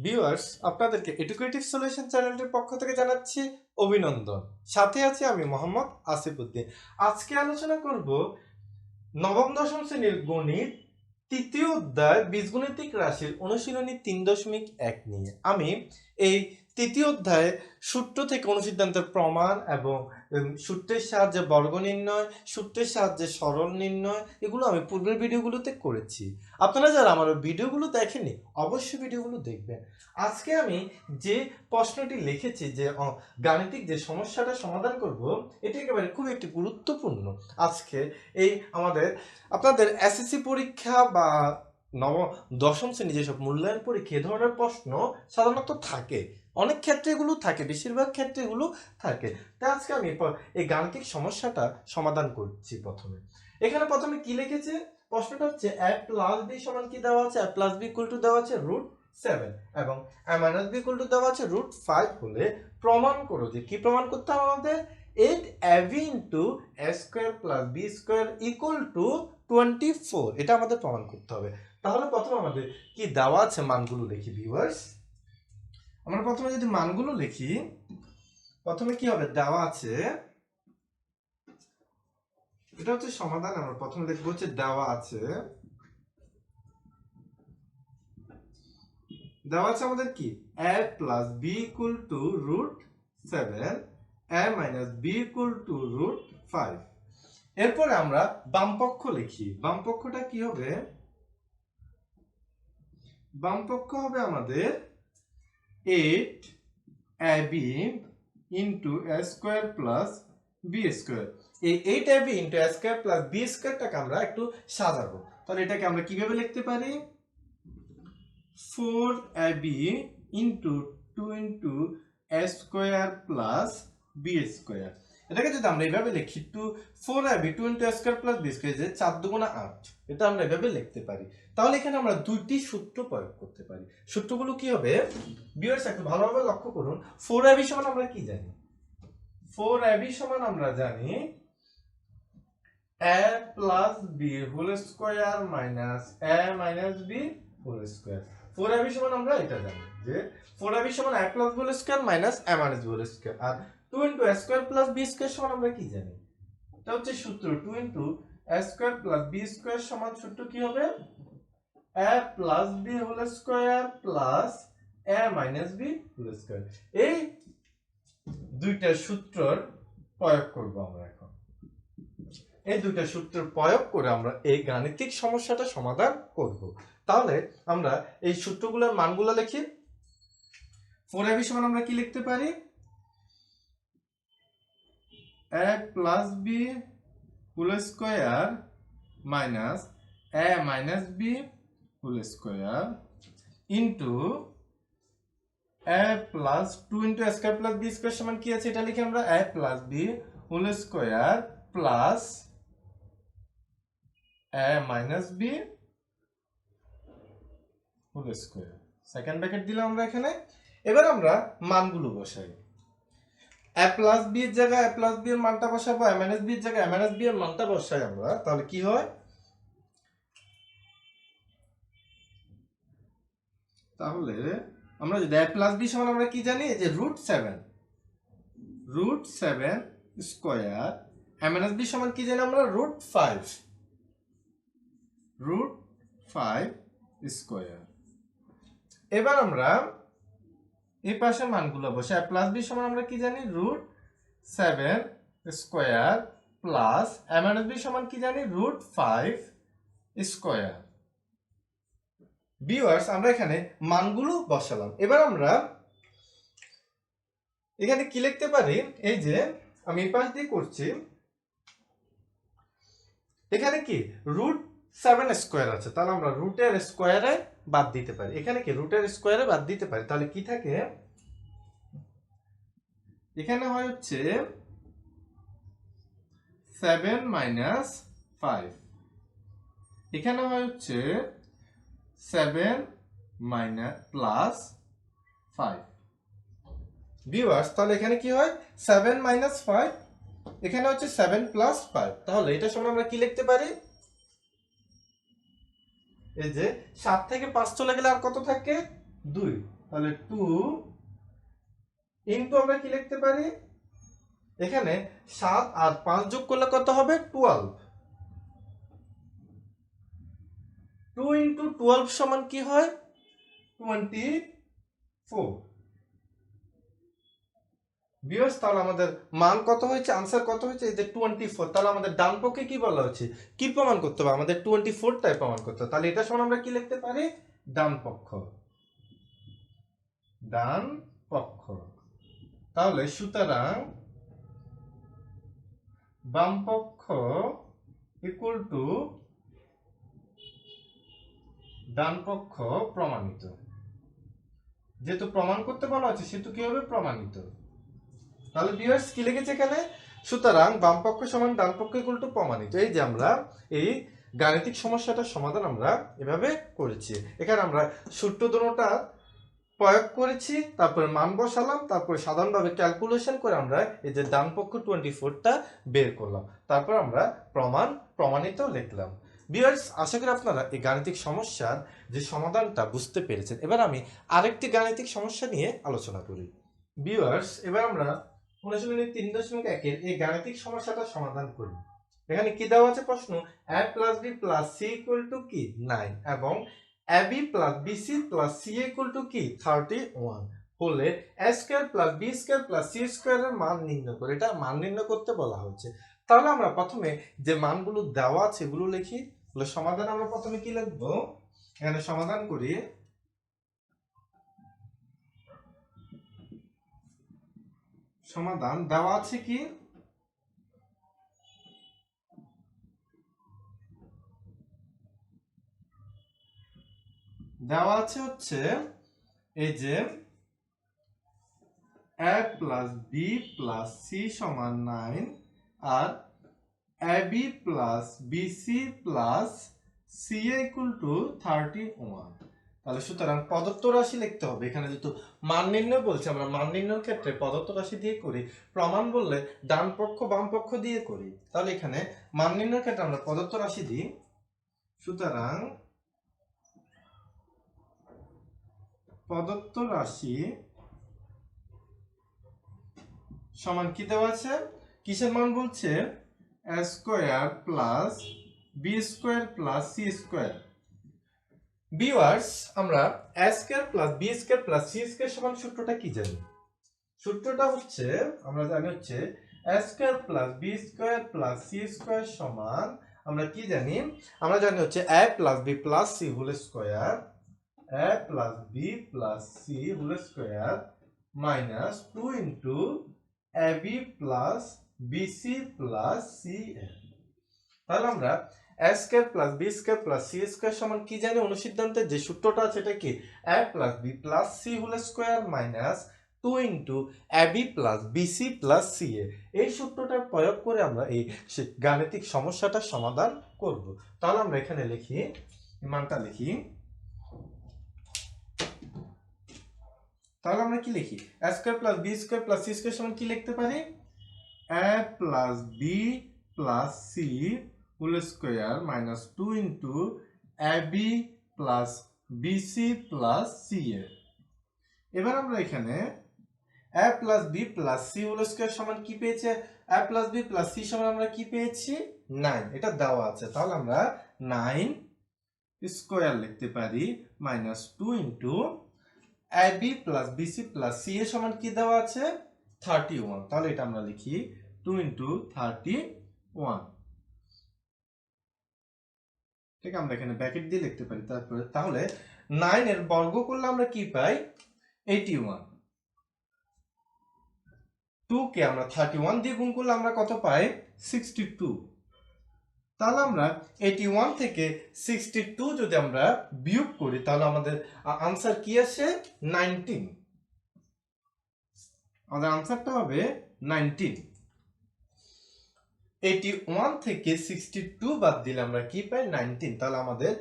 Viewers, আপনাদেরকে educative solution চ্যানেলটির পক্ষ থেকে জানাচ্ছি অভিনন্দন। সাথে আছি আমি মোহাম্মদ আসিফউদ্দিন। আজকে আলোচনা করব নবম দশম শ্রেণীর গণিত তৃতীয় অধ্যায় বীজগণিতিক রাশির অনুশীলনী 3.1 নিয়ে। আমি এই তৃতীয় অধ্যায়ে সূত্র থেকে অনুসিদ্ধান্তের প্রমাণ এবং সূত্রের সাহায্যে বর্গ নির্ণয়, সূত্রের সাহায্যে সরল নির্ণয়, এগুলো আমি পূর্বের ভিডিওগুলোতে করেছি। আপনারা যারা আমার ভিডিওগুলো দেখেননি অবশ্যই ভিডিওগুলো দেখবেন। আজকে আমি যে প্রশ্নটি লিখেছি, যে গাণিতিক যে সমস্যাটা সমাধান করব, এটি একেবারে খুব একটি গুরুত্বপূর্ণ। আজকে এই আমাদের আপনাদের এসএসসি পরীক্ষা বা দশম শ্রেণী যেসব মূল্যায়ন পরীক্ষা এ ধরনের প্রশ্ন সাধারণত থাকে, অনেক ক্ষেত্রে এগুলো থাকে, বেশিরভাগ ক্ষেত্রে এগুলো থাকে। তাই আজকে আমি এই গাণিতিক সমস্যাটা সমাধান করছি। এখানে প্রথমে কি লিখেছে, প্রশ্নটা হচ্ছে a প্লাস b সমান কি দেওয়া আছে, a plus b equal to দেওয়া আছে √7 এবং a minus b equal to দেওয়া আছে √5 হলে প্রমাণ করো যে কি প্রমাণ করতে হবে আমাদের 8ab into a square plus b square equal to 24, এটা আমাদের প্রমাণ করতে হবে। তাহলে প্রথমে আমাদের কি দেওয়া আছে মানগুলো লিখি ভিউয়ার্স। আমরা প্রথমে যদি মানগুলো লিখি, প্রথমে কি হবে, দেওয়া আছে, এটা হচ্ছে সমাধান। আমরা প্রথমে লিখবো হচ্ছে দেওয়া আছে আমাদের কি a plus b equal to √7, a minus b equal to √5। এরপরে আমরা বাম পক্ষ লিখি। বাম পক্ষটা কি হবে, বাম পক্ষ হবে আমাদের 8ab into a square plus b square. এই 8ab into a square plus b স্কোয়ারটাকে আমরা একটু সাজাবো। তাহলে এটাকে আমরা কিভাবে লিখতে পারি, 4ab into 2 into a square plus b square. এটাকে যদি আমরা এইভাবে লিখি, 4ab 2 into a square plus b square, যে 4 দুগুণা 8, এটা আমরা এভাবে লিখতে পারি। তাহলে এখানে আমরা দুইটি সূত্র প্রয়োগ করতে পারি। সূত্রগুলো কি হবে ভিউয়ার্স, একটু ভালোভাবে লক্ষ্য করুন। 4ab সমান আমরা কি জানি, 4ab সমান আমরা জানি a plus b whole square minus a minus b whole square. 4ab সমান আমরা এটা জানি যে 4ab সমান a plus b whole square minus a minus b whole square. আর 2 into a square plus b square সমান আমরা কি জানি, এটা হচ্ছে সূত্র 2 into a square plus b square সমান সূত্র কি হবে, a plus b whole square plus a minus b whole square. এই দুইটা সূত্রের প্রয়োগ করব আমরা এখন। এই দুইটা সূত্র প্রয়োগ করে আমরা এই গাণিতিক সমস্যাটা সমাধান করব। তাহলে আমরা এই সূত্রগুলোর মানগুলো লিখি। 4ab সমান আমরা কি লিখতে পারি, a plus b whole square minus a minus b whole square into a plus 2 into a square plus b square সমান কি আছে, এটা লিখি আমরা a plus b whole square plus a minus b whole square. Second bracket দিলাম আমরা এখানে। এবার আমরা মানগুলো বসাই। a প্লাস b এর জায়গায় a প্লাস b এর মানটা বসাবো, a মাইনাস b এর জায়গায় a মাইনাস b এর মানটা বসাই আমরা। তাহলে কি হয়, তাহলে আমরা যদি a প্লাস b সমান আমরা কি জানি, যে √7 স্কয়ার, a মাইনাস b সমান কি জানি আমরা √5 স্কয়ার। এবার আমরা এই পাশে মানগুলো বসে a প্লাস b সমান আমরা কি জানি √7 square plus a minus b সমান কি জানি √5 স্কয়ার। ভিউয়ার্স, আমরা এখানে মানগুলো বসালাম। এবার আমরা এখানে কি লিখতে পারি, এই যে আমি এই পাশ দিয়ে করছি, এখানে কি √7 স্কয়ার আছে, তাহলে আমরা রুটের স্কয়ারে বাদ দিতে পারি। এখানে কি রুটের স্কয়ারে বাদ দিতে পারি, তাহলে কি থাকে, এখানে হয় হচ্ছে 7 মাইনাস 5, এখানে হয় হচ্ছে 7 মাইনাস প্লাস 5। ভিউয়ার্স, তাহলে এখানে কি হয় 7 মাইনাস 5, এখানে হচ্ছে 7 প্লাস 5। তাহলে এটা সমান আমরা কি লিখতে পারি, এই যে 7 থেকে 5 চলে গেলে আর কত থাকে, 2। তাহলে 2 ইনটু আমরা কি লিখতে পারি, এখানে 7 আর 5 যোগ করলে কত হবে 12। 2 ইনটু 12 সমান কি হয় 24। ভিউয়ার্স তাহলে আমাদের মান কত হয়েছে, আনসার কত হয়েছে, এই যে 24। তাহলে আমাদের ডান পক্ষে কি বলা হচ্ছে, কি প্রমাণ করতে হবে, আমাদের 24টাই প্রমাণ করতে হবে। তাহলে এটা সমান আমরা কি লিখতে পারি, ডান পক্ষ। ডান পক্ষ। তাহলে সুতরাং বাম পক্ষ ইকুয়াল টু ডান পক্ষ প্রমাণিত। যেহেতু প্রমাণ করতে বলা হচ্ছে সেহেতু কি হবে, প্রমাণিত। তাহলে ভিউয়ার্স কি লিখেছে এখানে, সুতরাং বাম পক্ষ সমান ডান পক্ষ ইকুয়াল টু প্রমাণিত। এই যে আমরা এই গাণিতিক সমস্যাটার সমাধান আমরা এভাবে করেছি। এখানে আমরা সূত্র দুটোটা প্রয়োগ করেছি, তারপরে মান বসালাম, তারপরে সাধারণভাবে ক্যালকুলেশন করে আমরা এই যে ডান পক্ষ 24টা বের করলাম, তারপর আমরা প্রমাণিত লিখলাম। ভিউয়ার্স আশা করি আপনারা এই গাণিতিক সমস্যার যে সমাধানটা বুঝতে পেরেছেন। এবার আমি আরেকটি গাণিতিক সমস্যা নিয়ে আলোচনা করি। ভিউয়ার্স এবার আমরা অনুশীলনী 3.1 এই গাণিতিক সমস্যাটা সমাধান করি। এখানে কি দেওয়া আছে প্রশ্ন, a plus b plus c equal to কি 9 এবং ab plus bc plus ca equal to কি 31 হলে a square plus b square plus c স্কয়ারের মান নির্ণয় করে, এটা মান নির্ণয় করতে বলা হচ্ছে। তাহলে আমরা প্রথমে যে মানগুলো দেওয়া আছে এগুলো লিখি। তাহলে সমাধান আমরা প্রথমে কি লিখব, এখানে সমাধান করি। সমাধান দেওয়া আছে কি, দেওয়া আছে হচ্ছে এই যে a plus b plus c সমান 9 আর ab plus bc plus ca equal to 31। তাহলে সুতরাং প্রদত্ত রাশি লিখতে হবে। এখানে যেহেতু মান নির্ণয় বলছে, আমরা মান নির্ণয়ের ক্ষেত্রে প্রদত্ত রাশি দিয়ে করি, প্রমাণ বললে ডান পক্ষ বাম পক্ষ দিয়ে করি। তাহলে এখানে মান নির্ণয়ের ক্ষেত্রে আমরা প্রদত্ত রাশি দিই। সুতরাং প্রদত্ত রাশি সমান কি দেওয়া আছে, কিসের মান বলছে, a square plus b square plus c square. Viewers আমরা a square plus b square plus c square সমান সূত্রটা কি জানি, সূত্রটা হচ্ছে আমরা জানি হচ্ছে a square plus b square plus c square সমান, আমরা কি জানি, আমরা জানি হচ্ছে a plus b plus c whole square, a plus b plus c whole square minus 2 into ab plus bc plus cn। তাহলে আমরা a square plus b square plus c square সমান কি জানি, অনুসিদ্ধান্তের যে সূত্রটা আছে এটা কি, a plus b plus c whole square minus 2 into ab plus bc plus ca। এই সূত্রটা প্রয়োগ করে আমরা এই গাণিতিক সমস্যাটার সমাধান করব। তাহলে আমরা এখানে লিখি, মানটা লিখি। তাহলে আমরা কি লিখি, a square plus b square plus c square সমান কি লিখতে পারি, a plus b plus c whole square minus 2 into ab plus bc plus ca। এবার আমরা এখানে a plus b plus c whole square সমান কি পেয়েছে, a plus b plus c সমান আমরা কি পেয়েছি 9, এটা দেওয়া আছে। তাহলে আমরা 9 স্কয়ার লিখতে পারি minus 2 into ab plus bc plus ca সমান কি দেওয়া আছে 31। তাহলে এটা আমরা লিখি 2 ইনটু 31। ঠিক, আমরা এখানে ব্র্যাকেট দিয়ে লিখতে পারি। তারপরে তাহলে 9 এর বর্গ করলে আমরা কি পাই 81, 2 কে আমরা 31 দিয়ে গুণ করলে আমরা কত পাই 62। তাহলে আমরা 81 থেকে 62 যদি আমরা বিয়োগ করি তাহলে আমাদের আনসার কি আসে 19। আমাদের আনসারটা হবে 19। 81 থেকে 62 বাদ দিলে আমরা কি পাই 19। তাহলে আমাদের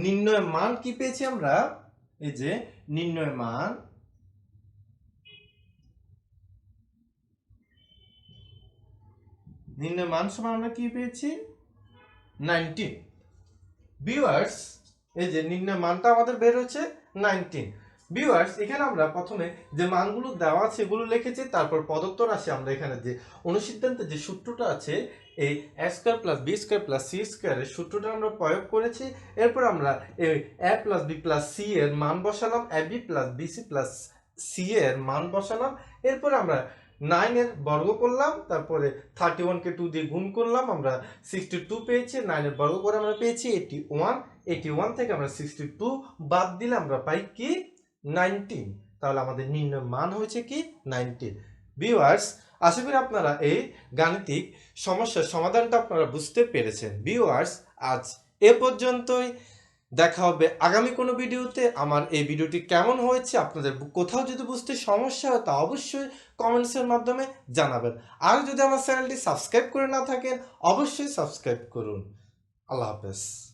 নির্ণয় মান কি পেয়েছি আমরা, এই যে নির্ণয় মান সমান আমরা কি পেয়েছি 19। ভিউয়ার্স এই যে নির্ণয় মানটা আমাদের বের হচ্ছে 19। ভিউয়ার্স, এখানে আমরা প্রথমে যে মানগুলো দেওয়া আছে এগুলো লিখেছি, তারপর প্রদত্ত রাশি আমরা এখানে যে অনুসিদ্ধান্তে যে সূত্রটা আছে এই a square plus B square plus C স্কয়ারের সূত্রটা আমরা প্রয়োগ করেছি। এরপর আমরা এই a plus B plus C এর মান বসালাম, a B plus B C plus C এর মান বসালাম। এরপর আমরা 9 এর বর্গ করলাম, তারপরে 31 কে 2 দিয়ে গুণ করলাম, আমরা 62 পেয়েছি। 9 এর বর্গ করে আমরা পেয়েছি 81। 81 থেকে আমরা 62 বাদ দিলে আমরা পাই কি 19। তাহলে আমাদের নির্ণয় মান হয়েছে কি 19। ভিউয়ার্স, আশা করি আপনারা এই গাণিতিক সমস্যার সমাধানটা আপনারা বুঝতে পেরেছেন। ভিউয়ার্স, আজ এ পর্যন্তই। দেখা হবে আগামী কোনো ভিডিওতে। আমার এই ভিডিওটি কেমন হয়েছে, আপনাদের কোথাও যদি বুঝতে সমস্যা হয় তা অবশ্যই কমেন্টসের মাধ্যমে জানাবেন। আর যদি আমার চ্যানেলটি সাবস্ক্রাইব করে না থাকেন অবশ্যই সাবস্ক্রাইব করুন। আল্লাহ হাফেজ।